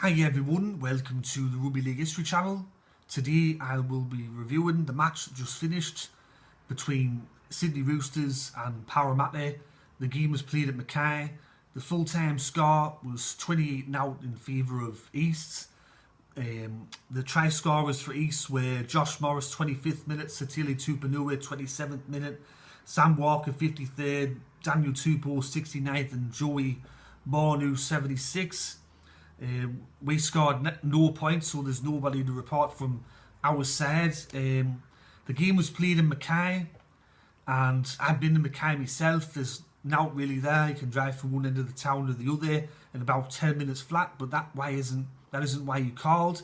Hi everyone, welcome to the Rugby League History channel. Today I will be reviewing the match that just finished between Sydney Roosters and Parramatta. The game was played at Mackay. The full-time score was 28-0 in favour of East. The try scorers for East were Josh Morris 25th minute, Satili Tupanua 27th minute, Sam Walker 53rd, Daniel Tupou 69th and Joey Mornu 76th. We scored no points, so there's nobody to report from our side. The game was played in Mackay, and I've been to Mackay myself. There's not really there. You can drive from one end of the town to the other in about 10 minutes flat, but that isn't why you called.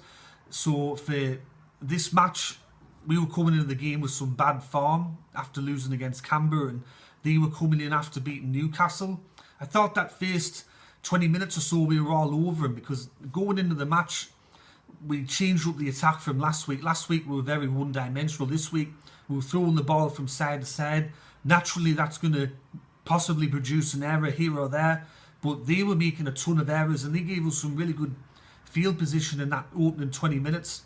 So for this match, we were coming into the game with some bad form after losing against Canberra, and they were coming in after beating Newcastle. I thought that first 20 minutes or so we were all over him, because going into the match we changed up the attack from last week. Last week we were very one-dimensional. This week we were throwing the ball from side to side. Naturally that's going to possibly produce an error here or there, but they were making a ton of errors and they gave us some really good field position in that opening 20 minutes.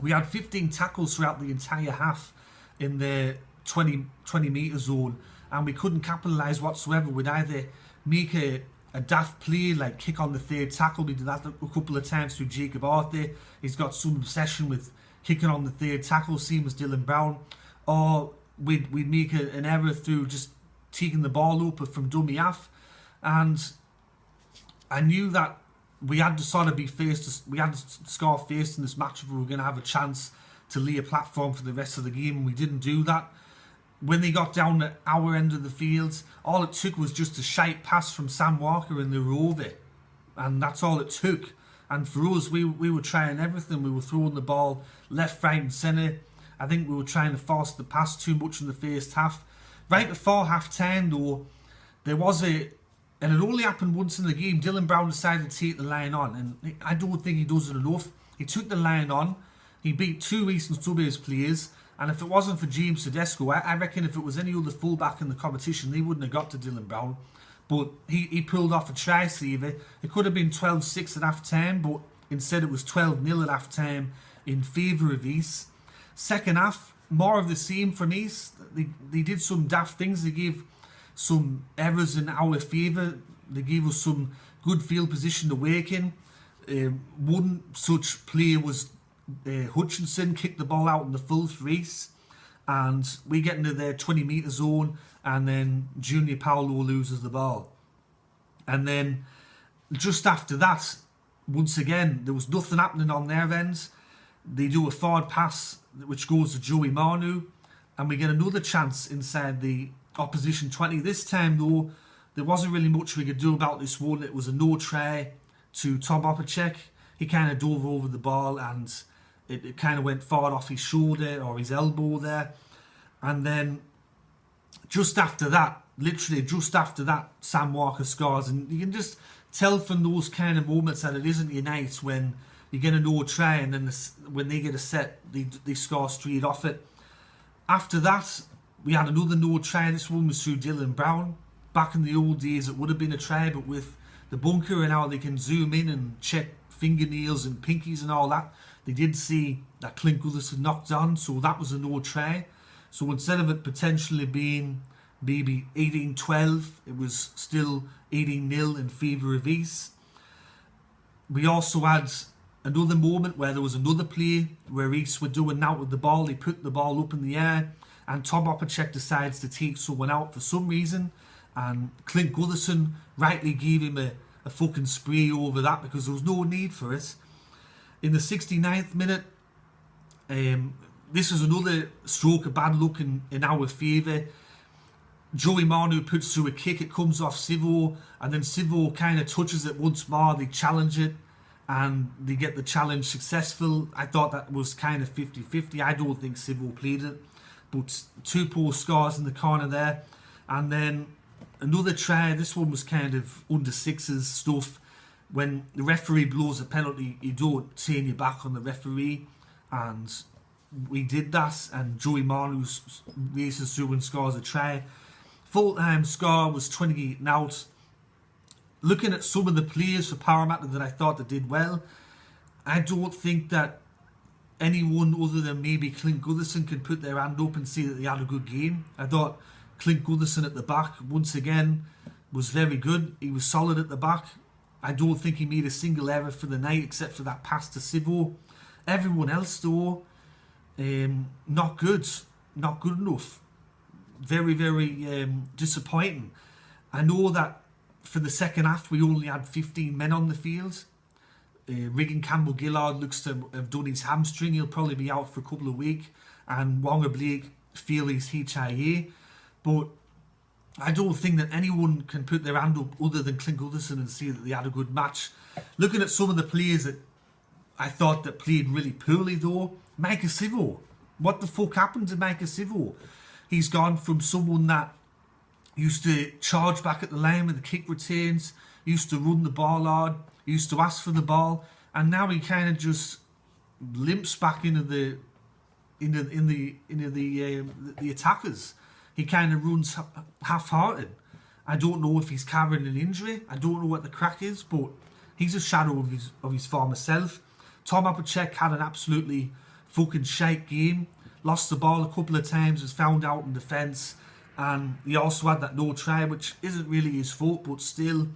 We had 15 tackles throughout the entire half in the 20 metre zone, and we couldn't capitalise whatsoever. We'd either make a daft play like kick on the third tackle. We did that a couple of times through Jacob Arthur. He's got some obsession with kicking on the third tackle, same as Dylan Brown. Or we'd make an error through just taking the ball up from dummy half. And I knew that we had to sort of be first. We had to score first in this match if we were going to have a chance to lay a platform for the rest of the game, and we didn't do that. When they got down at our end of the field, all it took was just a shite pass from Sam Walker and they were over. And that's all it took. And for us, we were trying everything. We were throwing the ball left, right and centre. I think we were trying to force the pass too much in the first half. Right before half-time though, there was and it only happened once in the game, Dylan Brown decided to take the line on. And I don't think he does it enough. He took the line on. He beat two Eastern Suburbs players. And if it wasn't for James Tedesco, I reckon if it was any other fullback in the competition, they wouldn't have got to Dylan Brown. But he pulled off a try saver. It could have been 12-6 at half-time, but instead it was 12-0 at half-time in favour of East. Second half, more of the same from East. They did some daft things. They gave some errors in our favour. They gave us some good field position to work in. One such play was Hutchinson kicked the ball out in the full for East, and we get into their 20 metre zone, and then Junior Paulo loses the ball. And then just after that, once again, there was nothing happening on their ends. They do a forward pass which goes to Joey Mornu, and we get another chance inside the opposition 20. This time though, there wasn't really much we could do about this one. It was a no try to Tom Opacek. He kind of dove over the ball and it kind of went forward off his shoulder or his elbow there. And then just after that, literally just after that, Sam Walker scores. And you can just tell from those kind of moments that it isn't your night when you get a no try and then when they get a set, they score straight off it. After that, we had another no try. This one was through Dylan Brown. Back in the old days, it would have been a try, but with the bunker and how they can zoom in and check fingernails and pinkies and all that, they did see that Clint Gutherson knocked on, so that was a no try. So instead of it potentially being maybe 18-12, it was still 18-0 in favour of East. We also had another moment where there was another play where East were doing out with the ball. They put the ball up in the air and Tom Opacek decides to take someone out for some reason, and Clint Gutherson rightly gave him a fucking spray over that because there was no need for it. In the 69th minute, this is another stroke of bad luck in our favour. Joey Mornu puts through a kick, it comes off Sivo, and then Sivo kind of touches it once more. They challenge it and they get the challenge successful. I thought that was kind of 50-50. I don't think Sivo played it, but Tupou scores in the corner there. And then another try. This one was kind of under sixes stuff. When the referee blows a penalty, you don't turn your back on the referee, and we did that, and Joey Mornu races through and scores a try. Full-time score was 28-0. looking at some of the players for Parramatta that I thought that did well, I don't think that anyone other than maybe Clint Gutherson can put their hand up and say that they had a good game. I thought Clint Gutherson at the back, once again, was very good. He was solid at the back. I don't think he made a single error for the night except for that pass to Sivo. Everyone else, though, not good. Not good enough. Very, very disappointing. I know that for the second half, we only had 15 men on the field. Regan Campbell-Gillard looks to have done his hamstring. He'll probably be out for a couple of weeks. And Wonga Blake feel his HIA. But I don't think that anyone can put their hand up other than Clint Gutherson and say that they had a good match. Looking at some of the players that I thought that played really poorly, though, Micah Sivo. What the fuck happened to Micah Sivo? He's gone from someone that used to charge back at the line with the kick returns, used to run the ball hard, used to ask for the ball, and now he kind of just limps back into the attackers. He kind of runs half-hearted. I don't know if he's carrying an injury. I don't know what the crack is, but he's a shadow of his former self. Tom Apicek had an absolutely fucking shite game. Lost the ball a couple of times, was found out in defence, and he also had that no try, which isn't really his fault, but still,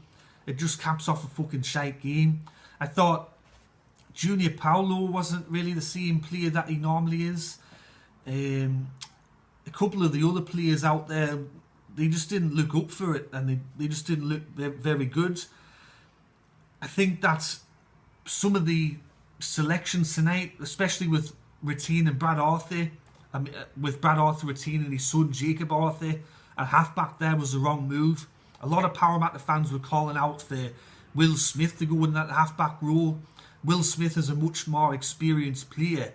it just caps off a fucking shite game. I thought Junior Paulo wasn't really the same player that he normally is. A couple of the other players out there, they just didn't look up for it, and they just didn't look very good. I think that some of the selections tonight, especially with retaining Brad Arthur, with Brad Arthur retaining his son Jacob Arthur at halfback, there was the wrong move. A lot of Parramatta fans were calling out for Will Smith to go in that halfback role. Will Smith is a much more experienced player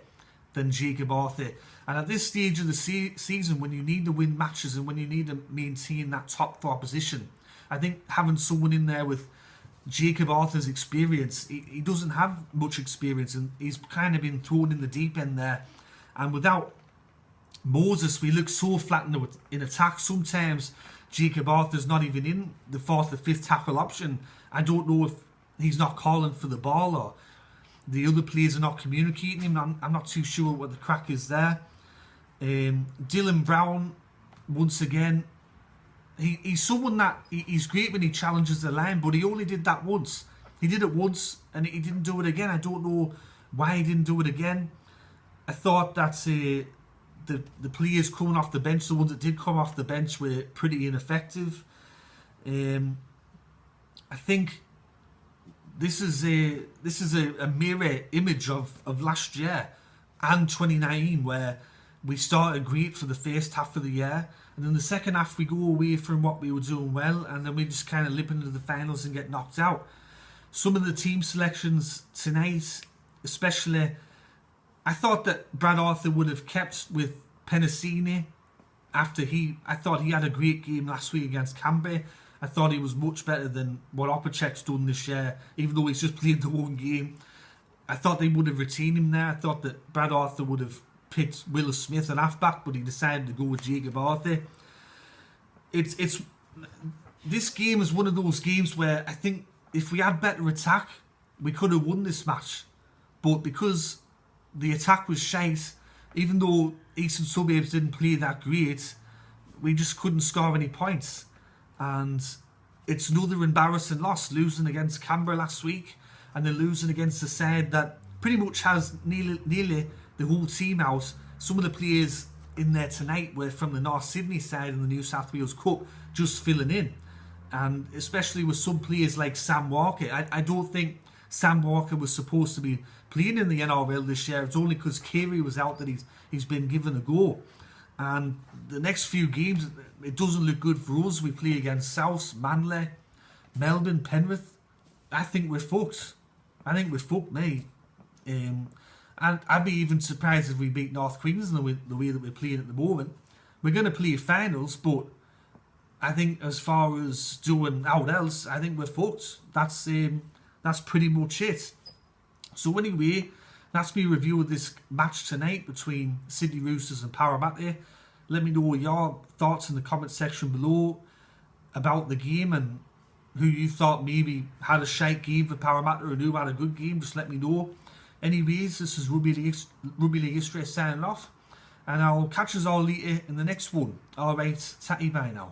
than Jacob Arthur. And at this stage of the season, when you need to win matches and when you need to maintain that top 4 position, I think having someone in there with Jacob Arthur's experience, he doesn't have much experience, and he's kind of been thrown in the deep end there. And without Moses, we look so flat in attack. Sometimes Jacob Arthur's not even in the 4th or 5th tackle option. I don't know if he's not calling for the ball or the other players are not communicating him. I'm not too sure what the crack is there. Dylan Brown, once again, he's someone that he's great when he challenges the line, but he only did that once. He did it once and he didn't do it again. I don't know why he didn't do it again. I thought that the players coming off the bench, the ones that did come off the bench, were pretty ineffective. I think this is a mirror image of last year and 2019, where we started great for the first half of the year, and then the second half we go away from what we were doing well, and then we just kind of limp into the finals and get knocked out. Some of the team selections tonight, especially, I thought that Brad Arthur would have kept with Penasini after I thought he had a great game last week against Canberra. I thought he was much better than what Opacek's done this year, even though he's just played the one game. I thought they would have retained him there. I thought that Brad Arthur would have picked Will Smith at halfback, but he decided to go with Jacob Arthur. This game is one of those games where I think if we had better attack, we could have won this match. But because the attack was shite, even though Eastern Suburbs didn't play that great, we just couldn't score any points. And it's another embarrassing loss, losing against Canberra last week and then losing against a side that pretty much has nearly the whole team out. Some of the players in there tonight were from the North Sydney side in the New South Wales Cup, just filling in. And especially with some players like Sam Walker. I don't think Sam Walker was supposed to be playing in the NRL this year. It's only because Carey was out that he's been given a go. And the next few games, it doesn't look good for us. We play against South, Manly, Melbourne, Penrith. I think we're fucked. I think we're fucked, mate. And I'd be even surprised if we beat North Queensland the way that we're playing at the moment. We're going to play finals, but I think as far as doing out else, I think we're fucked. That's pretty much it. So anyway, that's me review of this match tonight between Sydney Roosters and Parramatta. Let me know your thoughts in the comment section below about the game, and who you thought maybe had a shite game for Parramatta and who had a good game, just let me know. Anyways, this is Rugby League History signing off, and I'll catch us all later in the next one. Alright, tatty bye now.